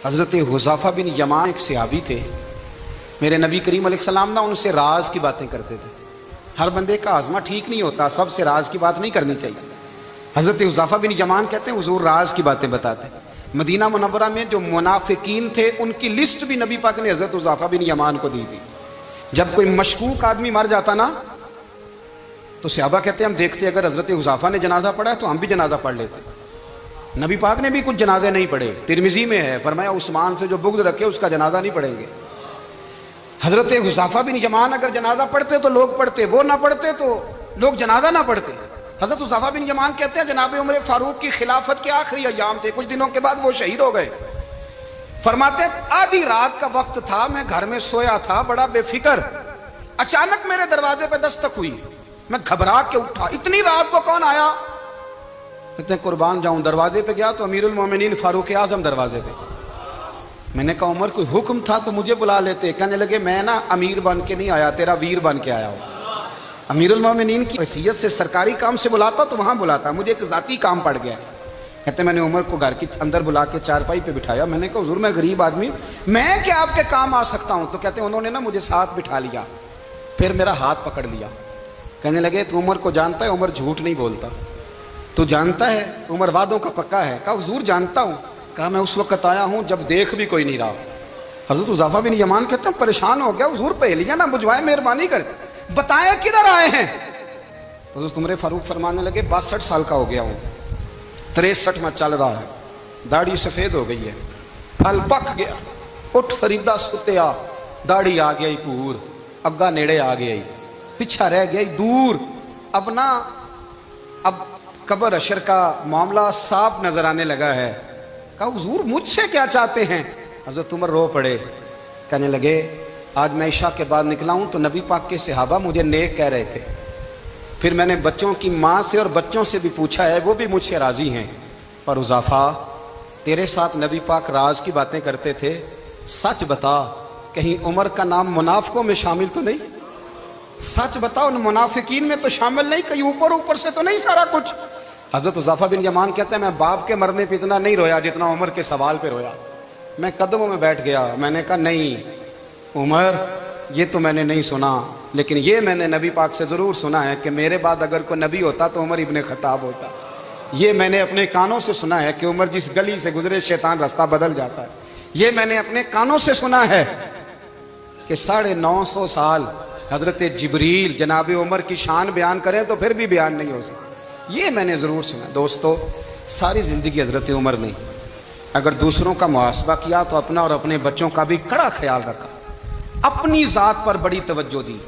हज़रत हुज़ैफ़ा बिन यमान एक सहाबी थे, मेरे नबी करीम अलैहिस्सलाम ना उनसे राज की बातें करते थे। हर बंदे का आज़मा ठीक नहीं होता, सबसे राज की बात नहीं करनी चाहिए। हज़रत हुज़ैफ़ा बिन यमान कहते हैं हुज़ूर राज की बातें बताते। मदीना मुनव्वरा में जो मुनाफिकीन थे उनकी लिस्ट भी नबी पाक ने हज़रत हुज़ैफ़ा बिन यमान को दी थी। जब कोई मशकूक आदमी मर जाता ना तो सहाबा कहते हैं हम देखते अगर हज़रत हुज़ैफ़ा ने जनाजा पढ़ा है तो हम भी जनाजा पढ़ लेते। नबी पाक ने भी कुछ जनाजे नहीं पढ़े, तिरमिज़ी में है, फरमाया उस्मान से जो बुग़्ज़ रखे उसका जनाजा नहीं पढ़ेंगे। हज़रत हुज़ैफ़ा बिन यमान अगर जनाजा पढ़ते तो लोग पढ़ते, वो ना पढ़ते तो लोग जनाजा ना पढ़ते। हज़रत हुज़ैफ़ा बिन यमान कहते हैं जनाब उमर फारूक की खिलाफत के आखिरी अय्याम थे, कुछ दिनों के बाद वो शहीद हो गए। फरमाते आधी रात का वक्त था, मैं घर में सोया था बड़ा बेफिक्र, अचानक मेरे दरवाजे पे दस्तक हुई, मैं घबरा के उठा, इतनी रात को कौन आया? कहते कुर्बान जाऊं, दरवाजे पे गया तो अमीरुल मोमिनीन फारूक आजम दरवाजे पे। मैंने कहा उमर कोई हुक्म था तो मुझे बुला लेते। कहने लगे मैं ना अमीर बन के नहीं आया, तेरा वीर बन के आया हूं। अमीरुल मोमिनीन की हैसियत से सरकारी काम से बुलाता तो वहां बुलाता, मुझे एक जाती काम पड़ गया। कहते मैंने उमर को घर के अंदर बुला के चारपाई पे बिठाया, मैंने कहा हुजूर मैं गरीब आदमी, मैं क्या आपके काम आ सकता हूं? तो कहते उन्होंने ना मुझे साथ बिठा लिया, फिर मेरा हाथ पकड़ लिया, कहने लगे तू उमर को जानता है? उमर झूठ नहीं बोलता। तू जानता है? उमर वादों का पक्का है। कहा हुजूर जानता हूं। कहा मैं उस वक्त आया हूं जब देख भी कोई नहीं रहा। हज़रत हुज़ैफ़ा बिन यमान कहते हैं परेशान हो गया, हुजूर पहेलियां ना बुझवाए, मेहरबानी कर बताएं किधर आए हैं। तो उमर फारूक फरमाने लगे 62 साल का हो गया हूं, 63 में चल रहा है, दाढ़ी सफेद हो गई है, फल पक गया, उठ फरीदा सुतिया, दाढ़ी आ गई पूर, अग्गा नेड़े आ गई, पिछा रह गया दूर, अब ना अब कब्र अशर का मामला साफ नजर आने लगा है। कहा हुजूर मुझसे क्या चाहते हैं? हज़रत उमर रो पड़े, कहने लगे आज मैं इशा के बाद निकला हूं तो नबी पाक के सहाबा मुझे नेक कह रहे थे, फिर मैंने बच्चों की माँ से और बच्चों से भी पूछा है, वो भी मुझसे राजी हैं, पर हुज़ैफ़ा तेरे साथ नबी पाक राज की बातें करते थे, सच बता कहीं उमर का नाम मुनाफिकों में शामिल तो नहीं? सच बताओ उन मुनाफिकीन में तो शामिल नहीं, कहीं ऊपर ऊपर से तो नहीं सारा कुछ? हज़रत हुज़ैफ़ा बिन यमान कहते हैं मैं बाप के मरने पे इतना नहीं रोया जितना उमर के सवाल पे रोया। मैं कदमों में बैठ गया, मैंने कहा नहीं उमर ये तो मैंने नहीं सुना, लेकिन ये मैंने नबी पाक से ज़रूर सुना है कि मेरे बाद अगर कोई नबी होता तो उमर इब्ने खत्ताब होता। ये मैंने अपने कानों से सुना है कि उमर जिस गली से गुजरे शैतान रास्ता बदल जाता है। ये मैंने अपने कानों से सुना है कि 950 साल हज़रत जिब्रील जनाब उमर की शान बयान करें तो फिर भी बयान नहीं हो सकता। ये मैंने ज़रूर सुना। दोस्तों सारी ज़िंदगी हज़रत उमर ने अगर दूसरों का मुहासबा किया तो अपना और अपने बच्चों का भी कड़ा ख्याल रखा, अपनी ज़ात पर बड़ी तवज्जो दी।